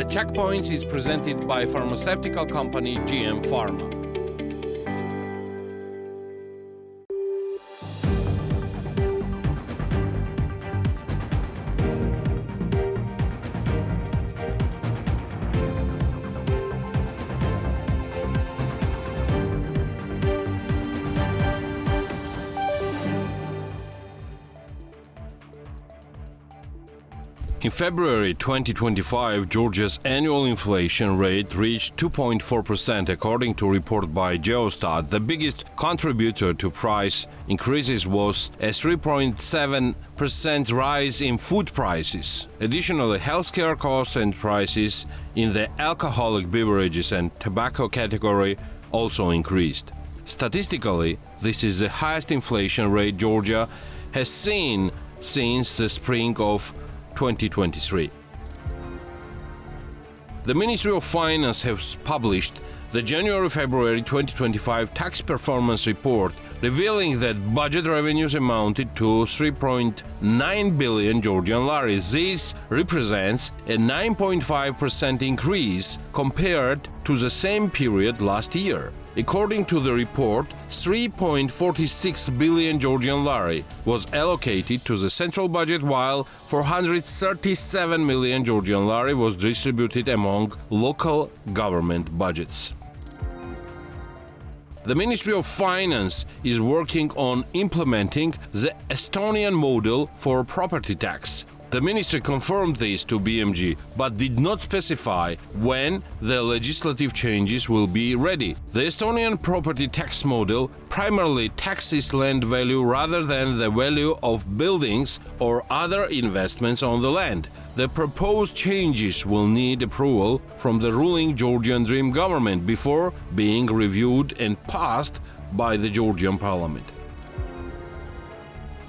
The Checkpoints is presented by pharmaceutical company GM Pharma. In February 2025, Georgia's annual inflation rate reached 2.4%, according to a report by Geostat. The biggest contributor to price increases was a 3.7% rise in food prices. Additionally, healthcare costs and prices in the alcoholic beverages and tobacco category also increased. Statistically, this is the highest inflation rate Georgia has seen since the spring of 2023. The Ministry of Finance has published the January-February 2025 tax performance report, revealing that budget revenues amounted to 3.9 billion Georgian lari. This represents a 9.5% increase compared to the same period last year. According to the report, 3.46 billion Georgian lari was allocated to the central budget, while 437 million Georgian lari was distributed among local government budgets. The Ministry of Finance is working on implementing the Estonian model for property tax. The ministry confirmed this to BMG, but did not specify when the legislative changes will be ready. The Estonian property tax model primarily taxes land value rather than the value of buildings or other investments on the land. The proposed changes will need approval from the ruling Georgian Dream government before being reviewed and passed by the Georgian parliament.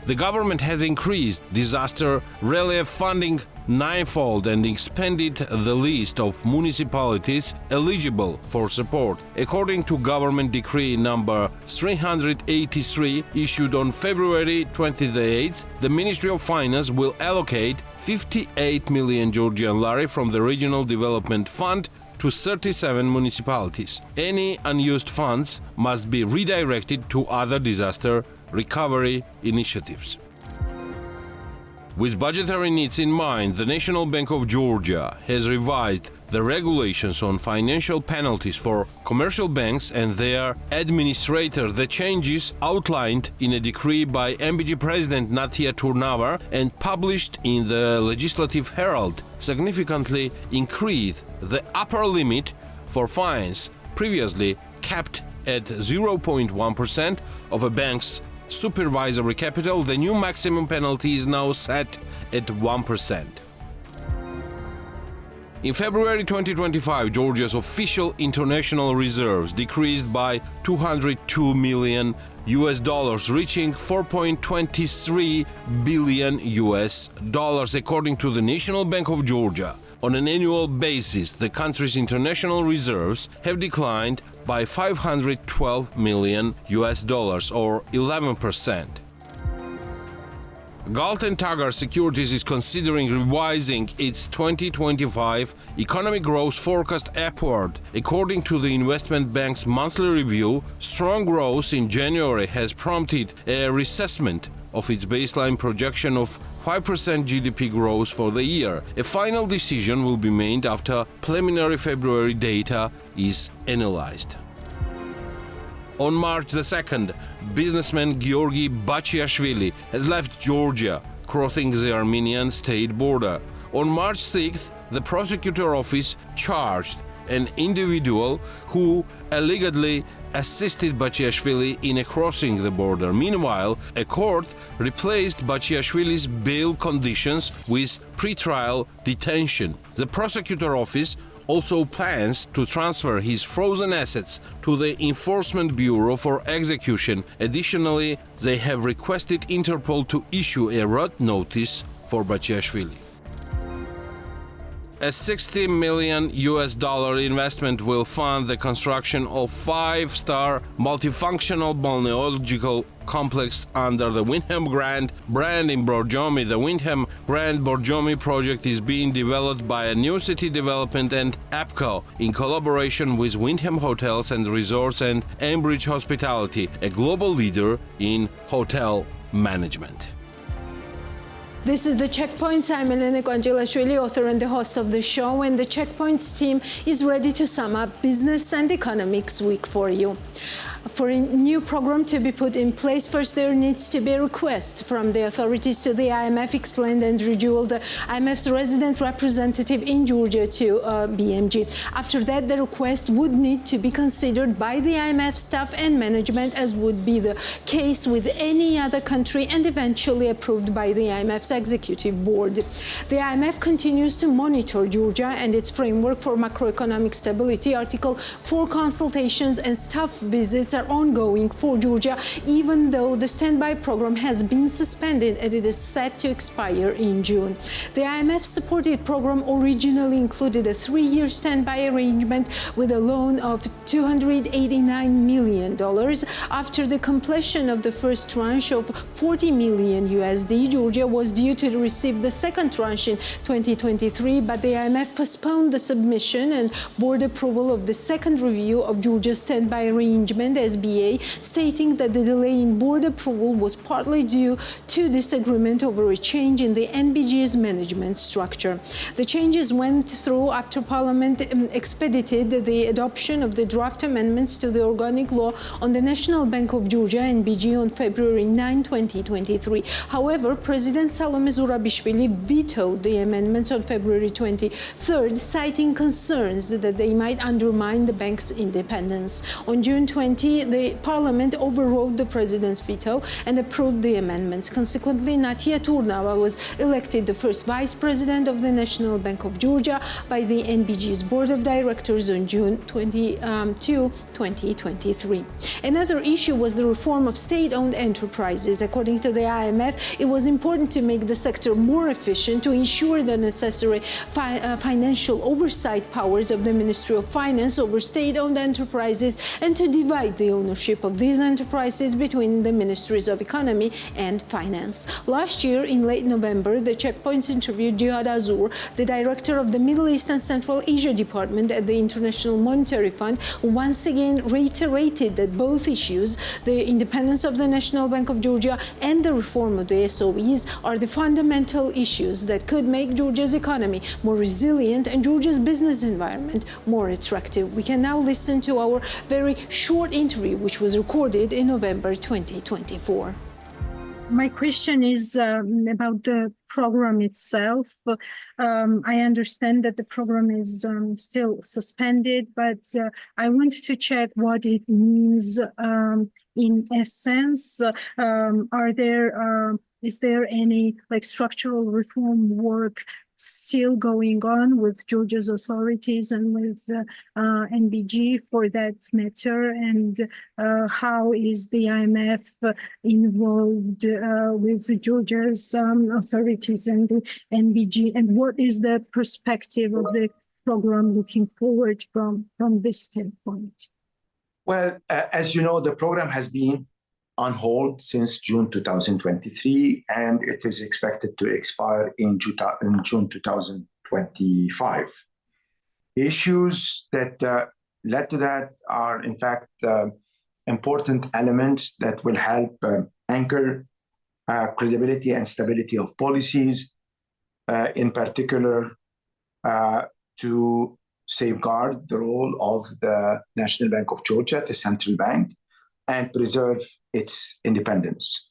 The government has increased disaster relief funding ninefold and expanded the list of municipalities eligible for support. According to Government Decree number 383 issued on February 28, the Ministry of Finance will allocate 58 million Georgian lari from the Regional Development Fund to 37 municipalities. Any unused funds must be redirected to other disaster recovery initiatives. With budgetary needs in mind, the National Bank of Georgia has revised the regulations on financial penalties for commercial banks and their administrator. The changes outlined in a decree by MBG President Natia Turnava and published in the Legislative Herald significantly increased the upper limit for fines, previously capped at 0.1% of a bank's supervisory capital. The new maximum penalty is now set at 1%. In February 2025, Georgia's official international reserves decreased by $202 million, reaching $4.23 billion, according to the National Bank of Georgia. On an annual basis, the country's international reserves have declined by $512 million, or 11%. Galton Tagar Securities is considering revising its 2025 economic growth forecast upward. According to the investment bank's monthly review, strong growth in January has prompted a reassessment of its baseline projection of 5% GDP growth for the year. A final decision will be made after preliminary February data is analyzed. On March 2nd, businessman Georgi Bachiashvili has left Georgia, crossing the Armenian state border. On March 6th, the prosecutor office charged an individual who allegedly assisted Bachiashvili in crossing the border. Meanwhile, a court replaced Bachiashvili's bail conditions with pretrial detention. The prosecutor office also plans to transfer his frozen assets to the Enforcement Bureau for execution. Additionally, they have requested Interpol to issue a red notice for Bachiashvili. A $60 million investment will fund the construction of five-star multifunctional balneological complex under the Windham Grand brand in Borjomi. The Windham Grand Borjomi project is being developed by a New City Development and APCO in collaboration with Windham Hotels and Resorts and Ambridge Hospitality, a global leader in hotel management. This is The Checkpoints. I'm Elena Guangelashvili, author and the host of the show, and the Checkpoints team is ready to sum up business and economics week for you. For a new program to be put in place, first there needs to be a request from the authorities to the IMF, explained Andrew Jewell, the IMF's resident representative in Georgia, to BMG. After that, the request would need to be considered by the IMF staff and management, as would be the case with any other country, and eventually approved by the IMF's executive board. The IMF continues to monitor Georgia and its framework for macroeconomic stability. Article 4 consultations and staff visits are ongoing for Georgia, even though the standby program has been suspended and it is set to expire in June. The IMF-supported program originally included a 3-year standby arrangement with a loan of $289 million. After the completion of the first tranche of $40 million USD, Georgia was due to receive the second tranche in 2023, but the IMF postponed the submission and board approval of the second review of Georgia's standby arrangement, SBA, stating that the delay in board approval was partly due to disagreement over a change in the NBG's management structure. The changes went through after Parliament expedited the adoption of the draft amendments to the organic law on the National Bank of Georgia, NBG, on February 9, 2023. However, President Salome Zurabishvili vetoed the amendments on February 23rd, citing concerns that they might undermine the bank's independence. On June 20, the Parliament overrode the President's veto and approved the amendments. Consequently, Natia Turnava was elected the first Vice President of the National Bank of Georgia by the NBG's Board of Directors on June 22, 2023. Another issue was the reform of state-owned enterprises. According to the IMF, it was important to make the sector more efficient, to ensure the necessary financial oversight powers of the Ministry of Finance over state-owned enterprises, and to divide the ownership of these enterprises between the Ministries of Economy and Finance. Last year, in late November, the Checkpoints interviewed Jihad Azur, the director of the Middle East and Central Asia Department at the International Monetary Fund, who once again reiterated that both issues, the independence of the National Bank of Georgia and the reform of the SOEs, are the fundamental issues that could make Georgia's economy more resilient and Georgia's business environment more attractive. We can now listen to our very short interview, which was recorded in November 2024. My question is about the program itself. I understand that the program is still suspended, but I want to check what it means in essence. Is there any structural reform work still going on with Georgia's authorities and with NBG for that matter? And how is the IMF involved with Georgia's authorities and the NBG? And what is the perspective of the program looking forward from this standpoint? Well, as you know, the program has been on hold since June 2023, and it is expected to expire in June 2025. The issues that led to that are, in fact, important elements that will help anchor credibility and stability of policies, in particular to safeguard the role of the National Bank of Georgia, the central bank, and preserve its independence.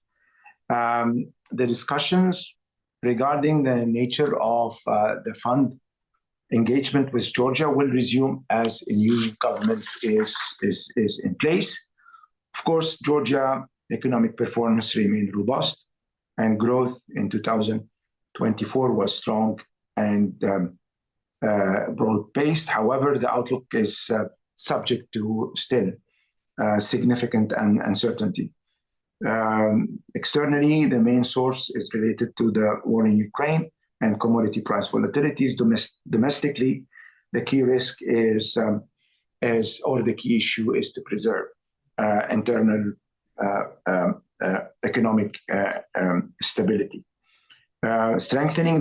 The discussions regarding the nature of the fund engagement with Georgia will resume as a new government is in place. Of course, Georgia economic performance remained robust, and growth in 2024 was strong and broad-based. However, the outlook is subject to still significant uncertainty. Externally, the main source is related to the war in Ukraine and commodity price volatilities. Domestically, the key risk or the key issue is to preserve internal economic stability. Strengthening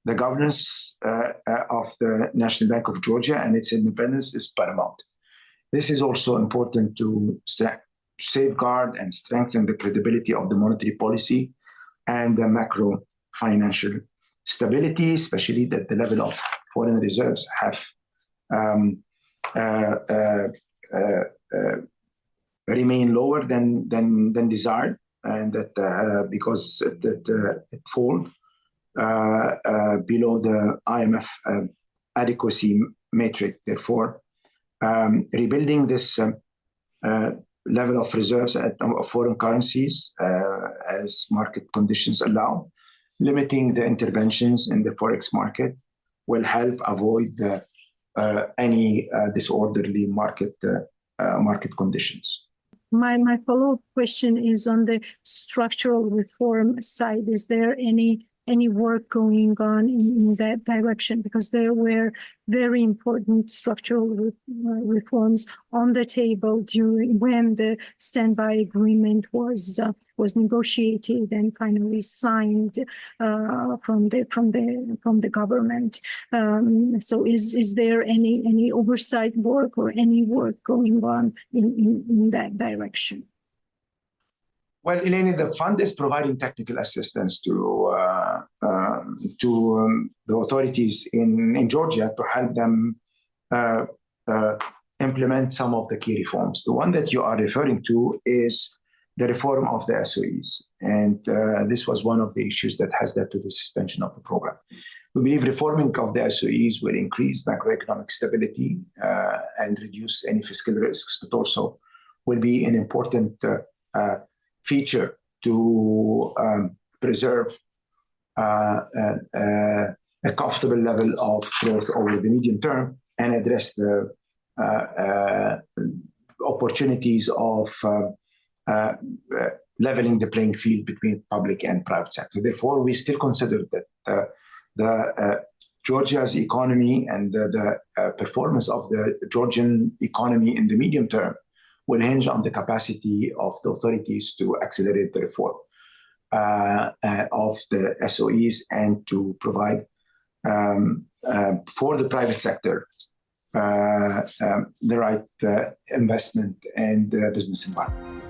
the governance of the National Bank of Georgia and its independence is paramount. This is also important to safeguard and strengthen the credibility of the monetary policy and the macro financial stability, especially that the level of foreign reserves have remain lower than desired, and that because it fall below the IMF adequacy metric. Therefore, rebuilding this level of reserves of foreign currencies as market conditions allow, limiting the interventions in the forex market will help avoid any disorderly market conditions. My follow-up question is on the structural reform side. Is there any work going on in that direction? Because there were very important structural reforms on the table when the standby agreement was negotiated and finally signed from the government. So is there any oversight work or any work going on in that direction? Well, Eleni, the fund is providing technical assistance to the authorities in Georgia to help them implement some of the key reforms. The one that you are referring to is the reform of the SOEs. And this was one of the issues that has led to the suspension of the program. We believe reforming of the SOEs will increase macroeconomic stability and reduce any fiscal risks, but also will be an important feature to preserve a comfortable level of growth over the medium term and address the opportunities of leveling the playing field between public and private sector. Therefore, we still consider that Georgia's economy and the performance of the Georgian economy in the medium term will hinge on the capacity of the authorities to accelerate the reform of the SOEs and to provide for the private sector the right investment and business environment.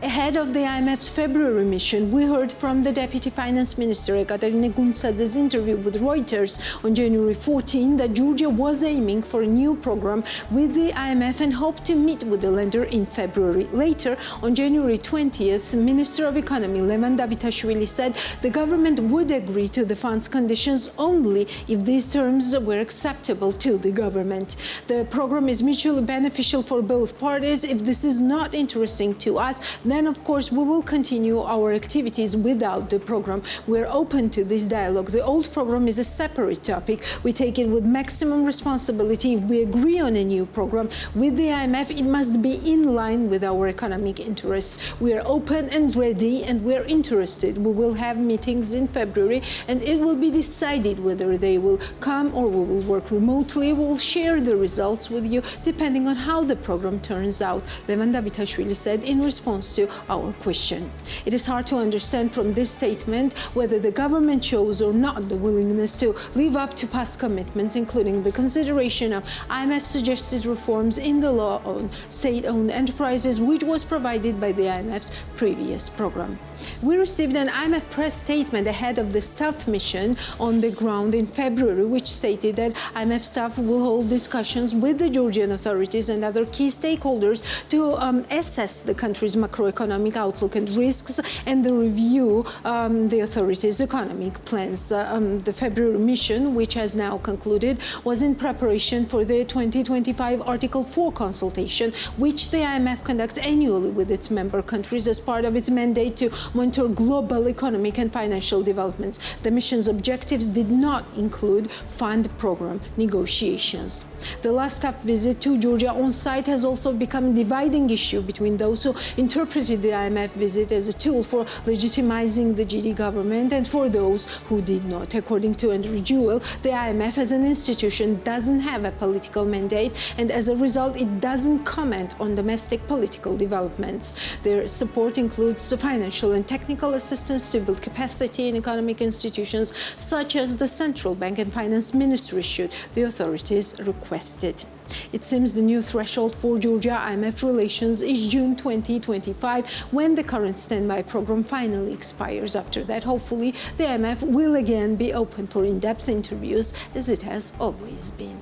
Ahead of the IMF's February mission, we heard from the Deputy Finance Minister, Ekaterina Gunsadze's interview with Reuters on January 14 that Georgia was aiming for a new program with the IMF and hoped to meet with the lender in February. Later, on January 20th, Minister of Economy Levan Davitashvili said the government would agree to the fund's conditions only if these terms were acceptable to the government. The program is mutually beneficial for both parties. If this is not interesting to us, then of course we will continue our activities without the program. We're open to this dialogue. The old program is a separate topic. We take it with maximum responsibility. If we agree on a new program with the IMF, it must be in line with our economic interests. We are open and ready, and we're interested. We will have meetings in February, and it will be decided whether they will come or we will work remotely. We will share the results with you depending on how the program turns out, Levan Davitashvili said in response to our question. It is hard to understand from this statement whether the government shows or not the willingness to live up to past commitments, including the consideration of IMF-suggested reforms in the law on state-owned enterprises, which was provided by the IMF's previous program. We received an IMF press statement ahead of the staff mission on the ground in February, which stated that IMF staff will hold discussions with the Georgian authorities and other key stakeholders to assess the country's macroeconomic outlook and risks and review the authorities' economic plans. The February mission, which has now concluded, was in preparation for the 2025 Article 4 consultation, which the IMF conducts annually with its member countries as part of its mandate to monitor global economic and financial developments. The mission's objectives did not include fund program negotiations. The last staff visit to Georgia on site has also become a dividing issue between those who interpret interpreted the IMF visit as a tool for legitimizing the GD government and for those who did not. According to Andrew Jewell, the IMF as an institution doesn't have a political mandate, and as a result, it doesn't comment on domestic political developments. Their support includes the financial and technical assistance to build capacity in economic institutions such as the central bank and finance ministry should the authorities request it. It seems the new threshold for Georgia-IMF relations is June 2025, when the current standby program finally expires. After that, hopefully, the IMF will again be open for in-depth interviews, as it has always been.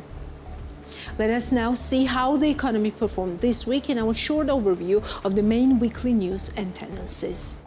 Let us now see how the economy performed this week in our short overview of the main weekly news and tendencies.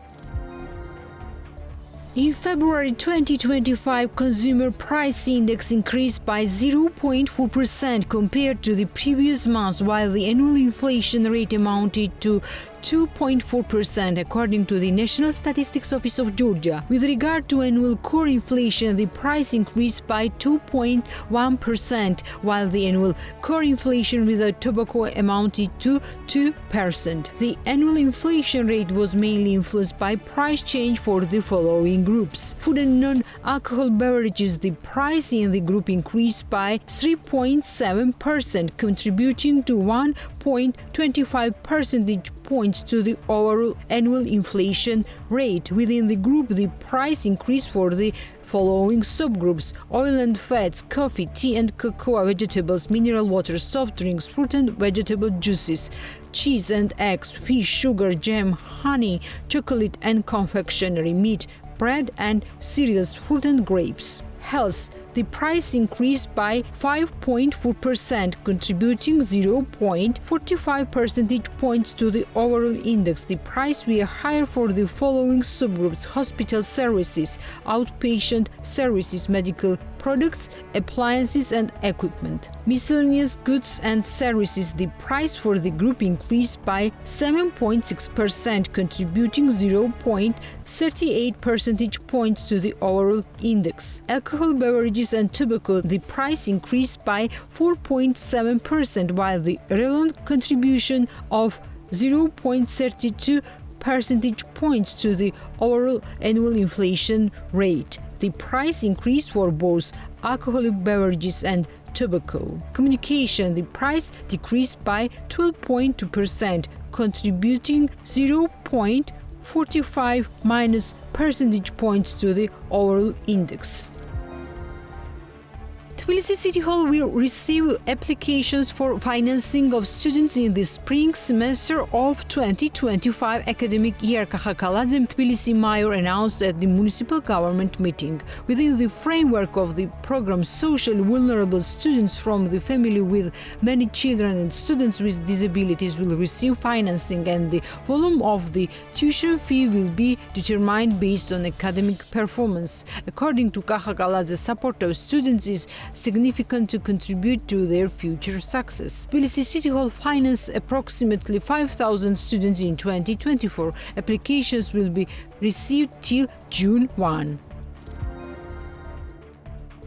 In February 2025, consumer price index increased by 0.4% compared to the previous month, while the annual inflation rate amounted to 2.4%, according to the National Statistics Office of Georgia. With regard to annual core inflation, the price increased by 2.1%, while the annual core inflation without tobacco amounted to 2%. The annual inflation rate was mainly influenced by price change for the following groups. Food and non-alcohol beverages, the price in the group increased by 3.7%, contributing to 1.25 percentage points to the overall annual inflation rate. Within the group, the price increase for the following subgroups: oil and fats, coffee, tea and cocoa, vegetables, mineral water, soft drinks, fruit and vegetable juices, cheese and eggs, fish, sugar, jam, honey, chocolate and confectionery, meat, bread and cereals, fruit and grapes. Health, the price increased by 5.4%, contributing 0.45 percentage points to the overall index. The price were higher for the following subgroups: hospital services, outpatient services, medical products, appliances and equipment. Miscellaneous goods and services, the price for the group increased by 7.6%, contributing 0.38 percentage points to the overall index. Alcohol beverages and tobacco, the price increased by 4.7%, while the relevant contribution of 0.32 percentage points to the overall annual inflation rate. The price increased for both alcoholic beverages and tobacco. Communication, the price decreased by 12.2%, contributing 0.45 minus percentage points to the overall index. Tbilisi City Hall will receive applications for financing of students in the spring semester of 2025 academic year, Kakhaladze Tbilisi Mayor announced at the municipal government meeting. Within the framework of the program, socially vulnerable students from the family with many children and students with disabilities will receive financing, and the volume of the tuition fee will be determined based on academic performance. According to Kakhaladze, support of students is significant to contribute to their future success. Tbilisi City Hall financed approximately 5,000 students in 2024. Applications will be received till June 1.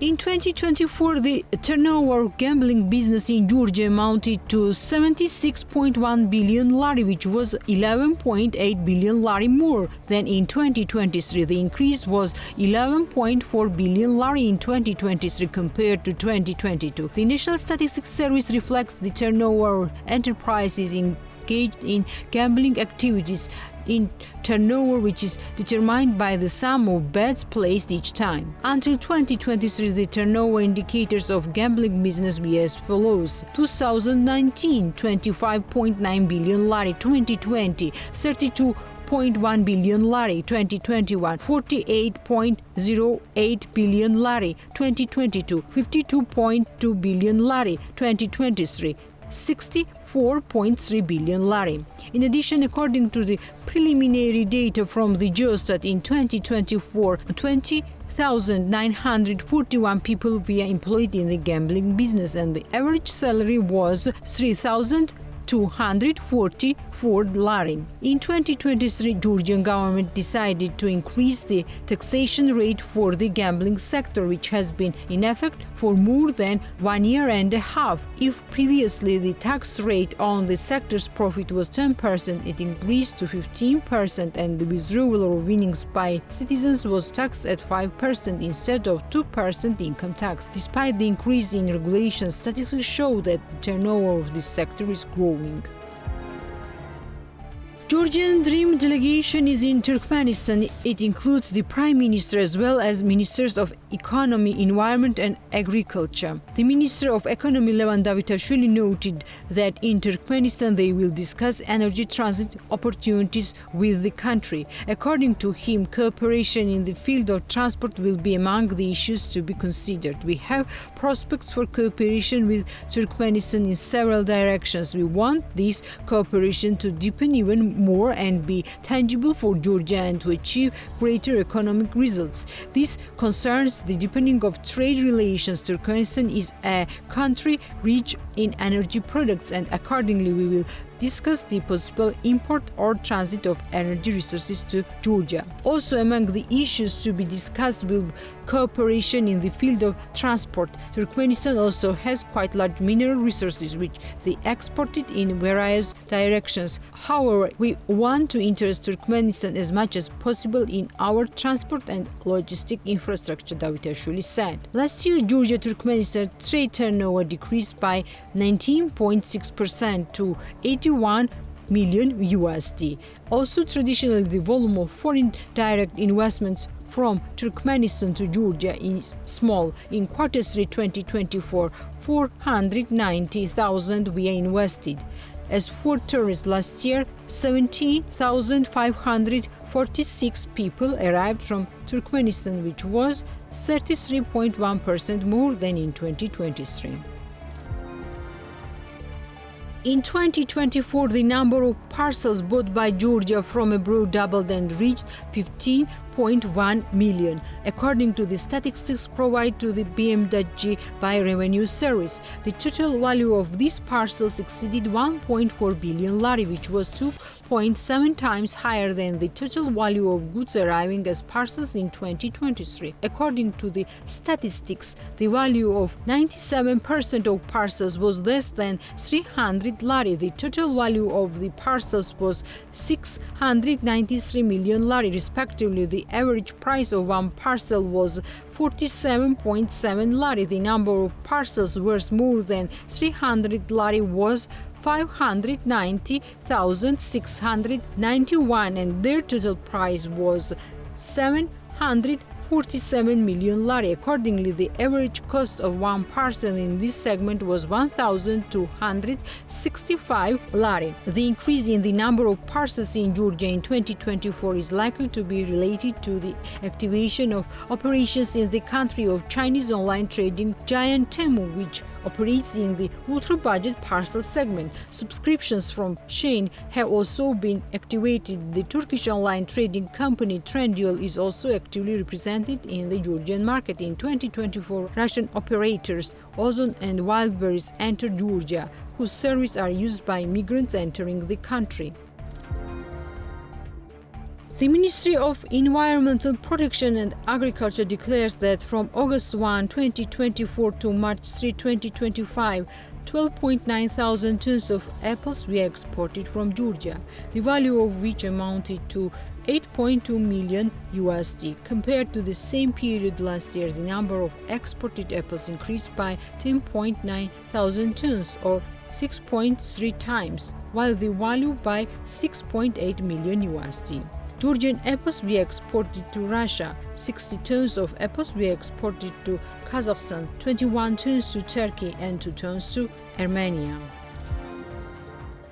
In 2024, the turnover of gambling business in Georgia amounted to 76.1 billion lari, which was 11.8 billion lari more than in 2023. The increase was 11.4 billion lari in 2023 compared to 2022. The National Statistics Service reflects the turnover of enterprises engaged in gambling activities in turnover, which is determined by the sum of bets placed each time. Until 2023, the turnover indicators of gambling business were as follows: 2019, 25.9 billion lari; 2020, 32.1 billion lari; 2021, 48.08 billion lari; 2022, 52.2 billion lari; 2023, 64.3 billion lari. In addition, according to the preliminary data from the Geostat, in 2024, 20,941 people were employed in the gambling business, and the average salary was 3,200 244 lari. In 2023, Georgian government decided to increase the taxation rate for the gambling sector, which has been in effect for more than 1 year and a half. If previously the tax rate on the sector's profit was 10%, it increased to 15%, and the withdrawal of winnings by citizens was taxed at 5% instead of 2% income tax. Despite the increase in regulations, statistics show that the turnover of this sector is growing. Georgian Dream delegation is in Turkmenistan. It includes the Prime Minister as well as Ministers of Economy, Environment and Agriculture. The Minister of Economy, Levan Davitashvili, noted that in Turkmenistan they will discuss energy transit opportunities with the country. According to him, cooperation in the field of transport will be among the issues to be considered. We have prospects for cooperation with Turkmenistan in several directions. We want this cooperation to deepen even more and be tangible for Georgia and to achieve greater economic results. This concerns the deepening of trade relations. Turkmenistan is a country rich in energy products, and accordingly we will discuss the possible import or transit of energy resources to Georgia. Also among the issues to be discussed will be cooperation in the field of transport. Turkmenistan also has quite large mineral resources which they exported in various directions. However, we want to interest Turkmenistan as much as possible in our transport and logistic infrastructure, Davitashvili said. Last year, Georgia-Turkmenistan trade turnover decreased by 19.6% to 81 million USD. Also, traditionally, the volume of foreign direct investments from Turkmenistan to Georgia is small. In Q3 2024, 490,000 were invested. As for tourists, last year, 17,546 people arrived from Turkmenistan, which was 33.1% more than in 2023. In 2024, the number of parcels bought by Georgia from abroad doubled and reached 15.1 million, according to the statistics provided to the BMWG by Revenue Service. The total value of these parcels exceeded 1.4 billion lari, which was 2.7 times higher than the total value of goods arriving as parcels in 2023. According to the statistics, the value of 97% of parcels was less than 300 lari. The total value of the parcels was 693 million lari, respectively. The average price of one parcel was 47.7 lari. The number of parcels worth more than 300 lari was 590,691, and their total price was 747 million lari. Accordingly, the average cost of one parcel in this segment was 1,265 lari. The increase in the number of parcels in Georgia in 2024 is likely to be related to the activation of operations in the country of Chinese online trading giant Temu, which operates in the ultra-budget parcel segment. Subscriptions from Shein have also been activated. The Turkish online trading company Trendyol is also actively represented in the Georgian market. In 2024, Russian operators Ozon and Wildberries entered Georgia, whose services are used by migrants entering the country. The Ministry of Environmental Protection and Agriculture declares that from August 1, 2024 to March 3, 2025, 12.9 thousand tons of apples were exported from Georgia, the value of which amounted to 8.2 million USD. Compared to the same period last year, the number of exported apples increased by 10.9 thousand tons, or 6.3 times, while the value by 6.8 million USD. Georgian apples were exported to Russia. 60 tons of apples were exported to Kazakhstan, 21 tons to Turkey, and 2 tons to Armenia.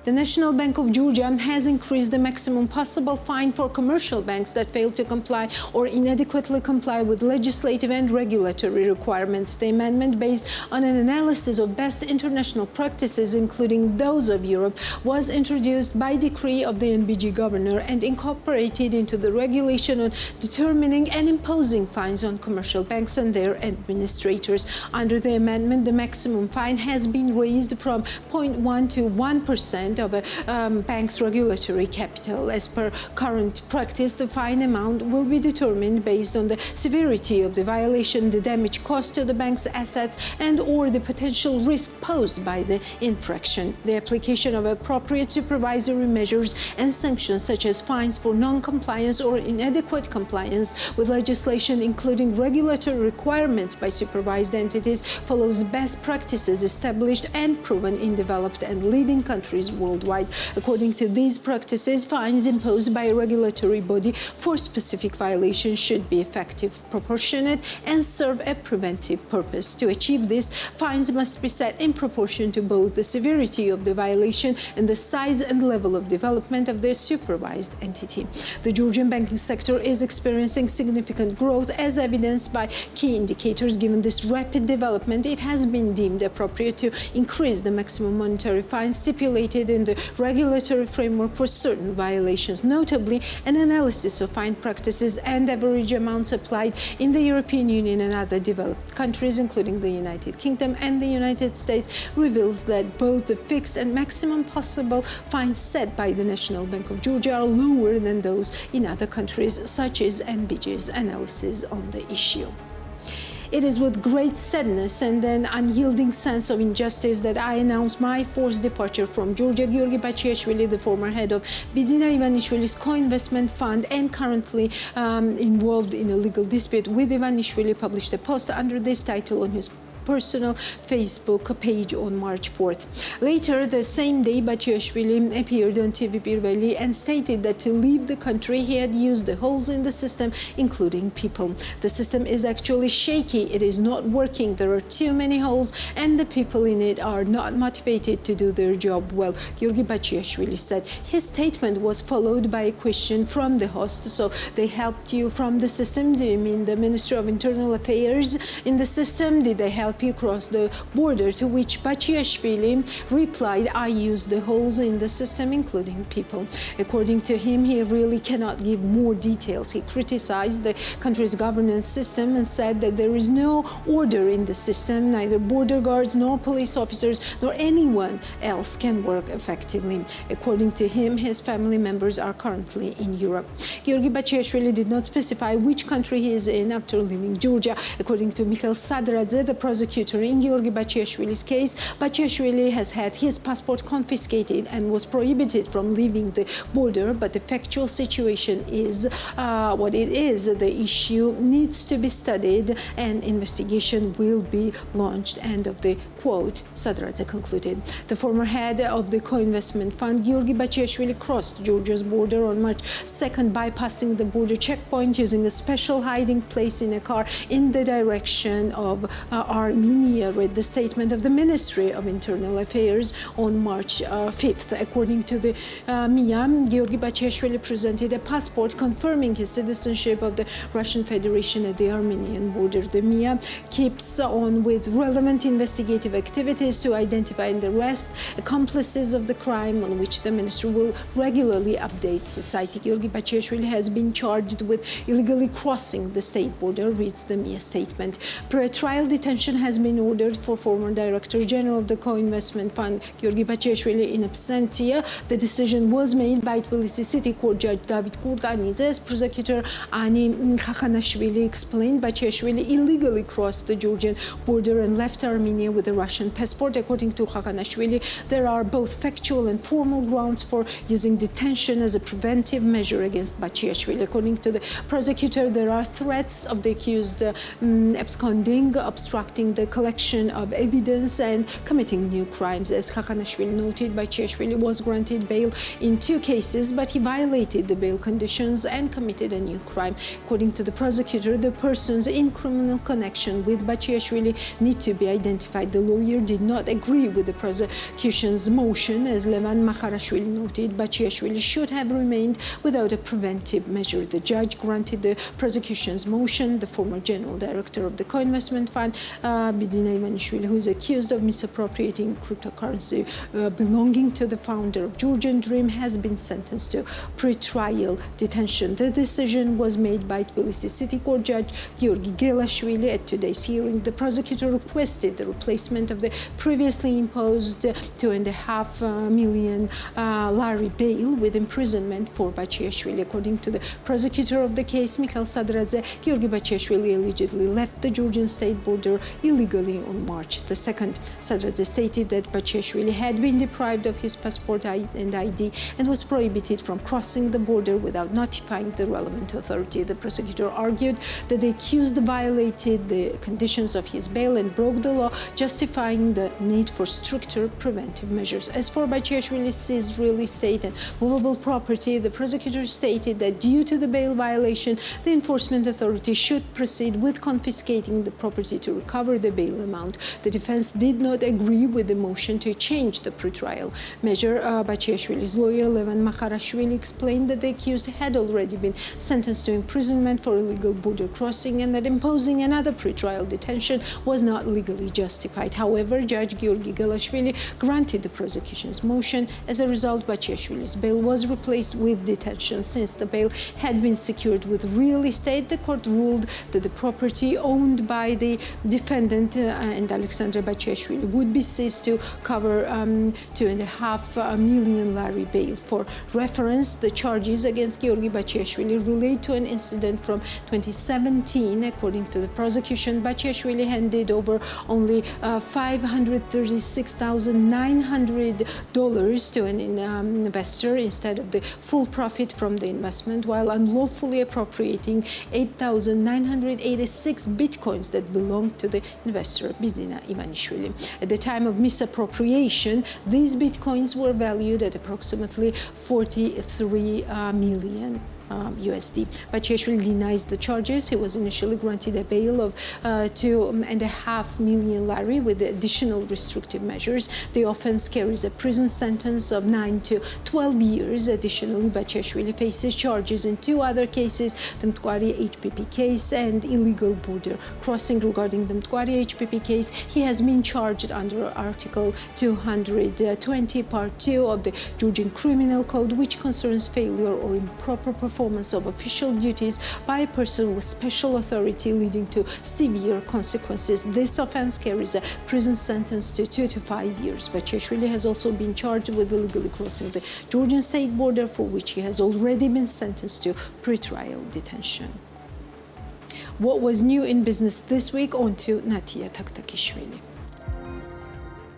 The National Bank of Georgia has increased the maximum possible fine for commercial banks that fail to comply or inadequately comply with legislative and regulatory requirements. The amendment, based on an analysis of best international practices, including those of Europe, was introduced by decree of the NBG governor and incorporated into the regulation on determining and imposing fines on commercial banks and their administrators. Under the amendment, the maximum fine has been raised from 0.1 to 1% 1% of a bank's regulatory capital. As per current practice, the fine amount will be determined based on the severity of the violation, the damage caused to the bank's assets, and or the potential risk posed by the infraction. The application of appropriate supervisory measures and sanctions such as fines for non-compliance or inadequate compliance with legislation, including regulatory requirements by supervised entities, follows best practices established and proven in developed and leading countries worldwide. According to these practices, fines imposed by a regulatory body for specific violations should be effective, proportionate, and serve a preventive purpose. To achieve this, fines must be set in proportion to both the severity of the violation and the size and level of development of the supervised entity. The Georgian banking sector is experiencing significant growth, as evidenced by key indicators. Given this rapid development, it has been deemed appropriate to increase the maximum monetary fine stipulated in the regulatory framework for certain violations. Notably, an analysis of fine practices and average amounts applied in the European Union and other developed countries, including the United Kingdom and the United States, reveals that both the fixed and maximum possible fines set by the National Bank of Georgia are lower than those in other countries, such as NBG's analysis on the issue. It is with great sadness and an unyielding sense of injustice that I announce my forced departure from Georgia. Giorgi Bachiashvili, the former head of Bidzina Ivanishvili's co-investment fund and currently involved in a legal dispute with Ivanishvili, published a post under this title on his personal Facebook page on March 4th. Later, the same day, Bachiashvili appeared on TV Pirveli and stated that to leave the country, he had used the holes in the system, including people. The system is actually shaky. It is not working. There are too many holes, and the people in it are not motivated to do their job well, Giorgi Bachiashvili said. His statement was followed by a question from the host. So they helped you from the system? Do you mean the Ministry of Internal Affairs in the system? Did they help you cross the border? To which Bachiashvili replied, I use the holes in the system, including people. According to him, he really cannot give more details. He criticized the country's governance system and said that there is no order in the system. Neither border guards nor police officers nor anyone else can work effectively. According to him, his family members are currently in Europe. Giorgi Bachiashvili did not specify which country he is in after leaving Georgia. According to Mikhail Sadradze, the prosecutor in Giorgi Bachiashvili's case, Bachiashvili has had his passport confiscated and was prohibited from leaving the border, but the factual situation is what it is. The issue needs to be studied and investigation will be launched. End of the quote, Sadradze concluded. The former head of the co-investment fund, Giorgi Bachiashvili, crossed Georgia's border on March 2nd, bypassing the border checkpoint using a special hiding place in a car in the direction of Armenia, read the statement of the Ministry of Internal Affairs on March 5th. According to the MIA, Giorgi Bachiashvili presented a passport confirming his citizenship of the Russian Federation at the Armenian border. The MIA keeps on with relevant investigative activities to identify and arrest accomplices of the crime, on which the ministry will regularly update society. Giorgi Bachiashvili has been charged with illegally crossing the state border, reads the MIA statement. Pre-trial detention has been ordered for former Director General of the Co-Investment Fund, Giorgi Bachiashvili, in absentia. The decision was made by Tbilisi City Court Judge David Kurtanidze. As prosecutor Ani Khakhanashvili explained, Bachiashvili illegally crossed the Georgian border and left Armenia with a Russian passport. According to Khakhanashvili, there are both factual and formal grounds for using detention as a preventive measure against Bachiashvili. According to the prosecutor, there are threats of the accused absconding, obstructing the collection of evidence and committing new crimes. As Khakhanashvili noted, Bachiashvili was granted bail in 2 cases, but he violated the bail conditions and committed a new crime. According to the prosecutor, the persons in criminal connection with Bachiashvili need to be identified. The lawyer did not agree with the prosecution's motion. As Levan Makharashvili noted, Bachiashvili should have remained without a preventive measure. The judge granted the prosecution's motion. The former general director of the Co-Investment Fund Bidzina Ivanishvili, who is accused of misappropriating cryptocurrency belonging to the founder of Georgian Dream, has been sentenced to pre-trial detention. The decision was made by Tbilisi City Court Judge Georgi Gelashvili at today's hearing. The prosecutor requested the replacement of the previously imposed $2.5 million lari bail with imprisonment for Bachiashvili. According to the prosecutor of the case, Mikhail Sadradze, Georgi Bachiashvili allegedly left the Georgian state border illegally on March the 2nd. Sadradze stated that Bachiashvili had been deprived of his passport and ID and was prohibited from crossing the border without notifying the relevant authority. The prosecutor argued that the accused violated the conditions of his bail and broke the law, justifying the need for stricter preventive measures. As for Bachiashvili's seized real estate and movable property, the prosecutor stated that due to the bail violation, the enforcement authority should proceed with confiscating the property to recover the bail amount. The defense did not agree with the motion to change the pretrial measure. Bachiashvili's lawyer, Levan Makharashvili, explained that the accused had already been sentenced to imprisonment for illegal border crossing and that imposing another pretrial detention was not legally justified. However, Judge Georgi Gelashvili granted the prosecution's motion. As a result, Bachiashvili's bail was replaced with detention. Since the bail had been secured with real estate, the court ruled that the property owned by the defendant and Alexander Bachiashvili would be seized to cover $2.5 million lari bail. For reference, the charges against Georgi Bachiashvili relate to an incident from 2017. According to the prosecution, Bachiashvili handed over only $536,900 to an investor instead of the full profit from the investment, while unlawfully appropriating 8,986 bitcoins that belonged to the investor, Bidzina Ivanishvili. At the time of misappropriation, these bitcoins were valued at approximately 43 million USD. Bachiashvili denies the charges. He was initially granted a bail of $2.5 million lari with additional restrictive measures. The offense carries a prison sentence of 9 to 12 years. Additionally, Bachiashvili faces charges in two other cases, the Mtkwari HPP case and illegal border crossing. Regarding the Mtkwari HPP case, he has been charged under Article 220, Part 2 of the Georgian Criminal Code, which concerns failure or improper performance of official duties by a person with special authority leading to severe consequences. This offense carries a prison sentence to 2 to 5 years. Bachiashvili has also been charged with illegally crossing the Georgian state border, for which he has already been sentenced to pre-trial detention. What was new in business this week? On to Natia Taktakishvili.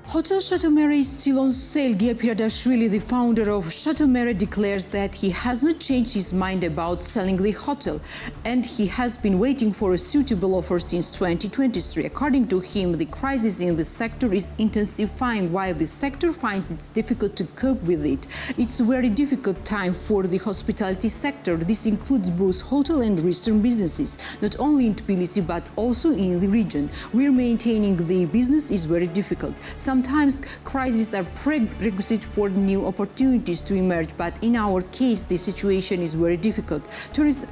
Hotel Chateau Mere is still on sale. Gia Piradashvili, the founder of Chateau Mere, declares that he has not changed his mind about selling the hotel, and he has been waiting for a suitable offer since 2023. According to him, the crisis in the sector is intensifying, while the sector finds it difficult to cope with it. It's a very difficult time for the hospitality sector. This includes both hotel and restaurant businesses, not only in Tbilisi but also in the region. We're maintaining the business is very difficult. Sometimes crises are prerequisite for new opportunities to emerge, but in our case, the situation is very difficult. Tourism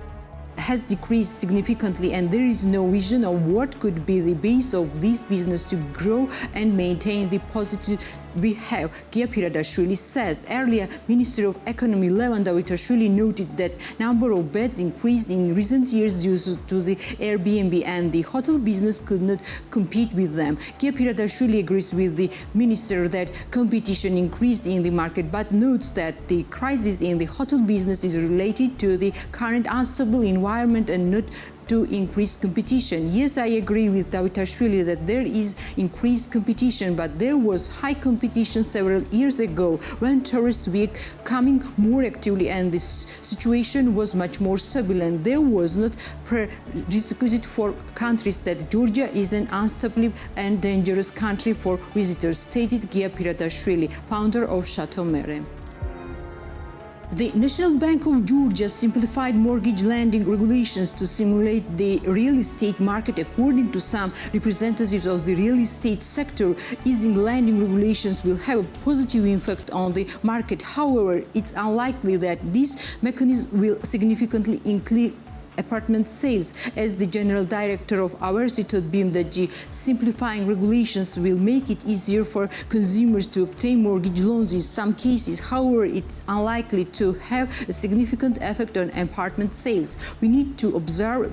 has decreased significantly, and there is no vision of what could be the base of this business to grow and maintain the positive we have. Gia Piradashvili says. Earlier, Minister of Economy Levan Davitashvili noted that number of beds increased in recent years due to the Airbnb, and the hotel business could not compete with them. Gia Piradashvili agrees with the minister that competition increased in the market, but notes that the crisis in the hotel business is related to the current unstable environment and not to increase competition. Yes, I agree with Davitashvili that there is increased competition, but there was high competition several years ago when tourists were coming more actively and this situation was much more stable, and there was not prerequisite for countries that Georgia is an unstable and dangerous country for visitors, stated Gia Piradashvili, founder of Chateau Mere. The National Bank of Georgia simplified mortgage lending regulations to simulate the real estate market. According to some representatives of the real estate sector, easing lending regulations will have a positive impact on the market. However, it's unlikely that this mechanism will significantly apartment sales. As the general director of Aversi told BMWG, simplifying regulations will make it easier for consumers to obtain mortgage loans in some cases. However, it's unlikely to have a significant effect on apartment sales. We need to observe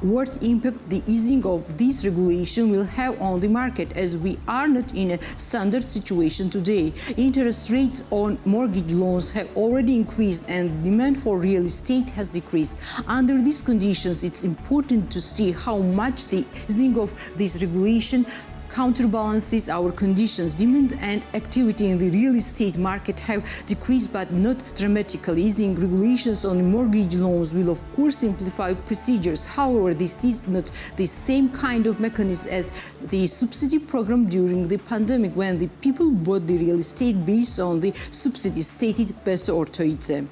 what impact the easing of this regulation will have on the market, as we are not in a standard situation today. Interest rates on mortgage loans have already increased and demand for real estate has decreased. Under these conditions, it's important to see how much the easing of this regulation counterbalances our conditions. Demand and activity in the real estate market have decreased, but not dramatically. Easing regulations on mortgage loans will of course simplify procedures. However, this is not the same kind of mechanism as the subsidy program during the pandemic, when the people bought the real estate based on the subsidy, stated Beso Ortoidze.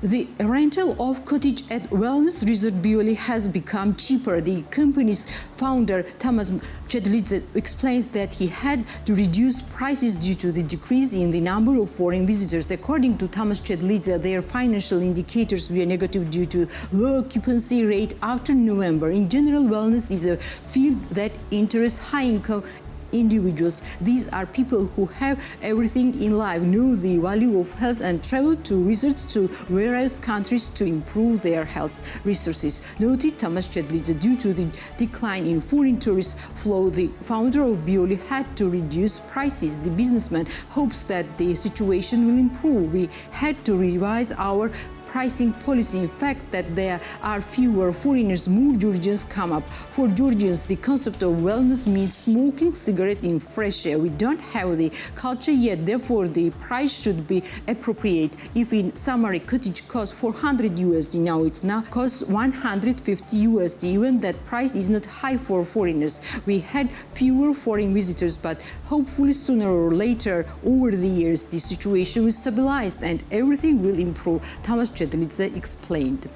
The rental of cottage at Wellness Resort Bioli has become cheaper. The company's founder, Tamas Chedlidze, explains that he had to reduce prices due to the decrease in the number of foreign visitors. According to Tamas Chedlidze, their financial indicators were negative due to low occupancy rate after November. In general, wellness is a field that interests high-income individuals. These are people who have everything in life, know the value of health, and travel to resorts to various countries to improve their health resources, noted Tamas Chedlidze. Due to the decline in foreign tourist flow, the founder of Bioli had to reduce prices. The businessman hopes that the situation will improve. We had to revise our pricing policy. In fact, that there are fewer foreigners, more Georgians come up. For Georgians, the concept of wellness means smoking cigarette in fresh air. We don't have the culture yet, therefore the price should be appropriate. If in summer a cottage costs $400 now it now costs $150. Even that price is not high for foreigners. We had fewer foreign visitors, but hopefully sooner or later over the years the situation will stabilize and everything will improve, Tamas Chedlidze explained.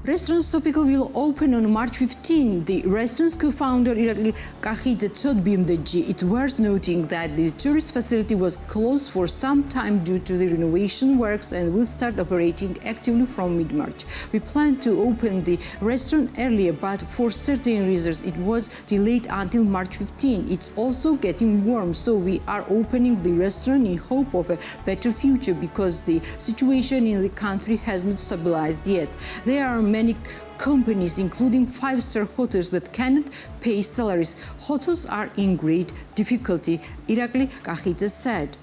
Restaurant Sopiko will open on March 15. The restaurant's co-founder Irakli Kakhidze told BMWG it's worth noting that the tourist facility was closed for some time due to the renovation works and will start operating actively from mid-March. We planned to open the restaurant earlier, but for certain reasons it was delayed until March 15. It's also getting warm, so we are opening the restaurant in hope of a better future because the situation in the country has not stabilized yet. There are many companies, including five-star hotels, that cannot pay salaries. Hotels are in great difficulty, Irakli Kakhidze said.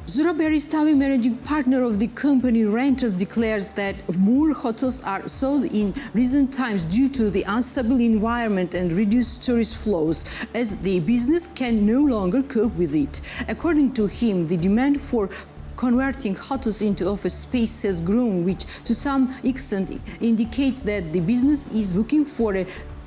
Zurab Eristavi, managing partner of the company Rentals, declares that more hotels are sold in recent times due to the unstable environment and reduced tourist flows, as the business can no longer cope with it. According to him, the demand for converting hotels into office space has grown, which to some extent indicates that the business is looking for a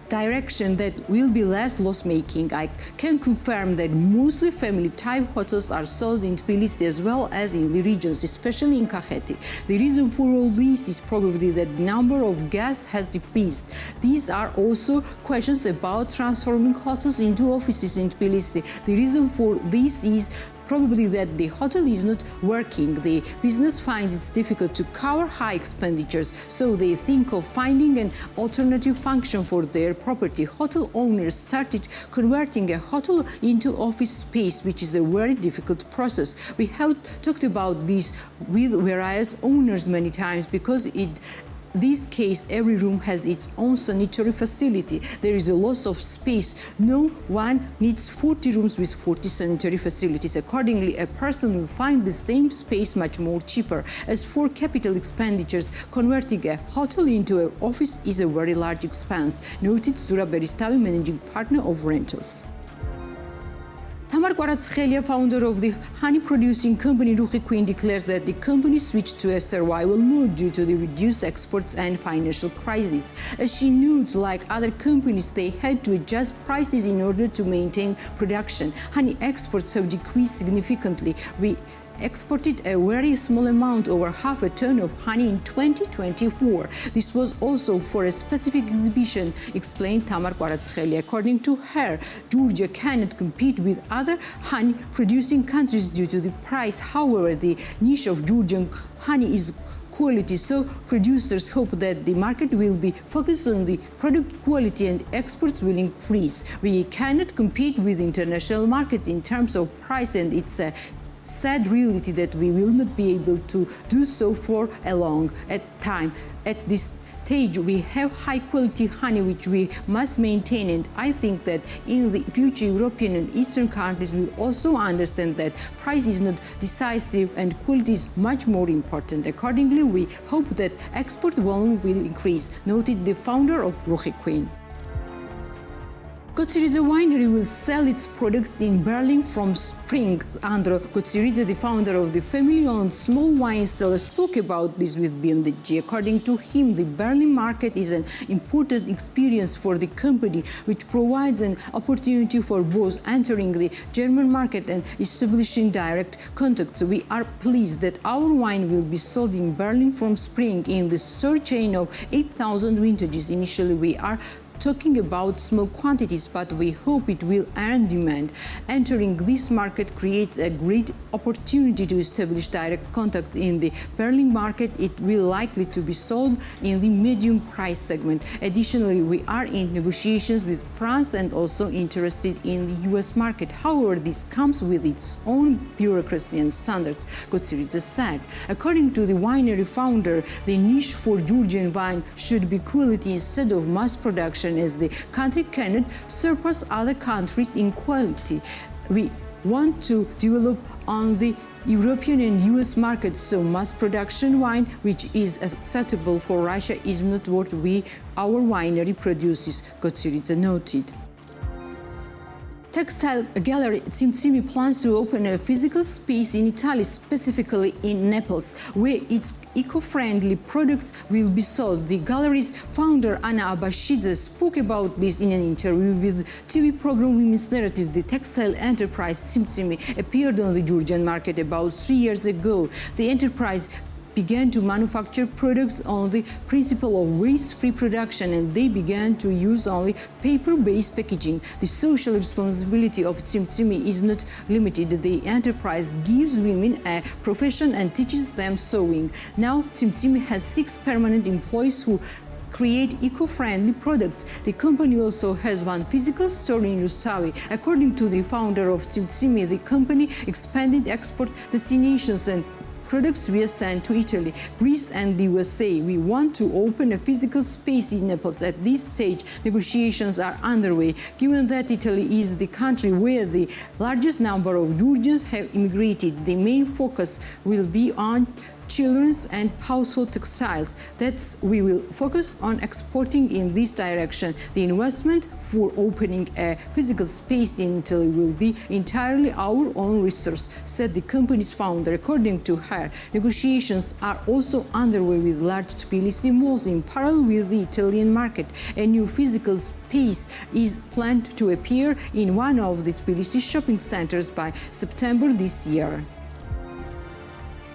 direction that will be less loss-making. I can confirm that mostly family-type hotels are sold in Tbilisi as well as in the regions, especially in Kakheti. The reason for all this is probably that the number of guests has decreased. These are also questions about transforming hotels into offices in Tbilisi. The reason for this is probably that the hotel is not working. The business finds it difficult to cover high expenditures, so they think of finding an alternative function for their property. Hotel owners started converting a hotel into office space, which is a very difficult process. We have talked about this with various owners many times because in this case, every room has its own sanitary facility. There is a loss of space. No one needs 40 rooms with 40 sanitary facilities. Accordingly, a person will find the same space much more cheaper. As for capital expenditures, converting a hotel into an office is a very large expense, noted Zurab Eristavi, managing partner of Rentals. Tamar Kvaratskhelia, founder of the honey-producing company Ruhi Queen, declares that the company switched to a survival mode due to the reduced exports and financial crisis. As she notes, like other companies, they had to adjust prices in order to maintain production. Honey exports have decreased significantly. We exported a very small amount, over half a ton of honey in 2024. This was also for a specific exhibition, explained Tamar Kvaratskhelia. According to her, Georgia cannot compete with other honey-producing countries due to the price. However, the niche of Georgian honey is quality. So producers hope that the market will be focused on the product quality and exports will increase. We cannot compete with international markets in terms of price, and it's a sad reality that we will not be able to do so for a long time. At this stage, we have high quality honey which we must maintain, and I think that in the future European and Eastern countries will also understand that price is not decisive and quality is much more important. Accordingly, we hope that export volume will increase, noted the founder of Ruhi Queen. Gotsiriza winery will sell its products in Berlin from spring. Andro Gotsiriza, the founder of the family-owned small wine cellar, spoke about this with BMDG. According to him, the Berlin market is an important experience for the company, which provides an opportunity for both entering the German market and establishing direct contacts. We are pleased that our wine will be sold in Berlin from spring in the third chain of 8,000 vintages. Initially, we are talking about small quantities, but we hope it will earn demand. Entering this market creates a great opportunity to establish direct contact in the Berlin market. It will likely to be sold in the medium price segment. Additionally, we are in negotiations with France and also interested in the US market. However, this comes with its own bureaucracy and standards, Gotsiriza said. According to the winery founder, the niche for Georgian wine should be quality instead of mass production, as the country cannot surpass other countries in quality. We want to develop on the European and US markets, so mass production wine, which is acceptable for Russia, is not what our winery produces, Gotsiriza noted. Textile gallery Tsimtsimi plans to open a physical space in Italy, specifically in Naples, where its eco-friendly products will be sold. The gallery's founder, Anna Abashidze, spoke about this in an interview with TV program Women's Narrative. The textile enterprise Tsimtsimi appeared on the Georgian market about 3 years ago. The enterprise began to manufacture products on the principle of waste-free production, and they began to use only paper-based packaging. The social responsibility of Tsimtsimi is not limited. The enterprise gives women a profession and teaches them sewing. Now, Tsimtsimi has 6 permanent employees who create eco-friendly products. The company also has one physical store in Rustavi. According to the founder of Tsimtsimi, the company expanded export destinations and products were sent to Italy, Greece and the USA. We want to open a physical space in Naples. At this stage, negotiations are underway. Given that Italy is the country where the largest number of Georgians have immigrated, the main focus will be on children's and household textiles. We will focus on exporting in this direction. The investment for opening a physical space in Italy will be entirely our own resource, said the company's founder. According to her, negotiations are also underway with large Tbilisi malls in parallel with the Italian market. A new physical space is planned to appear in one of the Tbilisi shopping centers by September this year.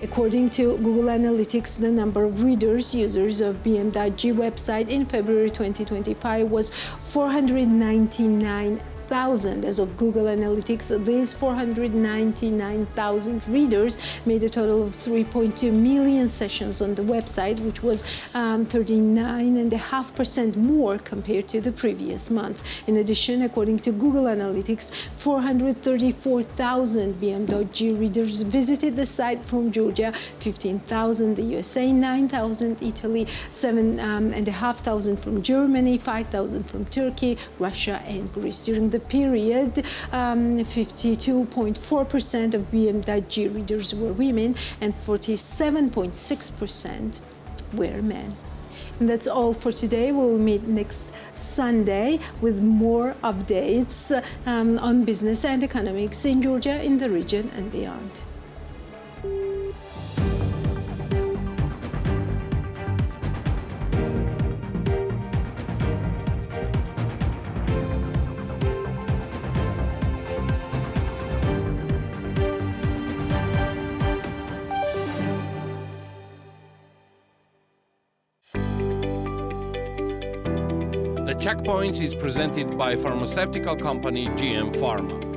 According to Google Analytics, the number of readers, users of BM.G website in February 2025 was 499,000. As of Google Analytics, these 499,000 readers made a total of 3.2 million sessions on the website, which was 39.5% more compared to the previous month. In addition, according to Google Analytics, 434,000 BM.G readers visited the site from Georgia, 15,000 the USA, 9,000 Italy, 7,500 from Germany, 5,000 from Turkey, Russia and Greece. During the period, 52.4% of BM.G readers were women and 47.6% were men. And that's all for today. We'll meet next Sunday with more updates on business and economics in Georgia, in the region and beyond. The Checkpoints is presented by pharmaceutical company GM Pharma.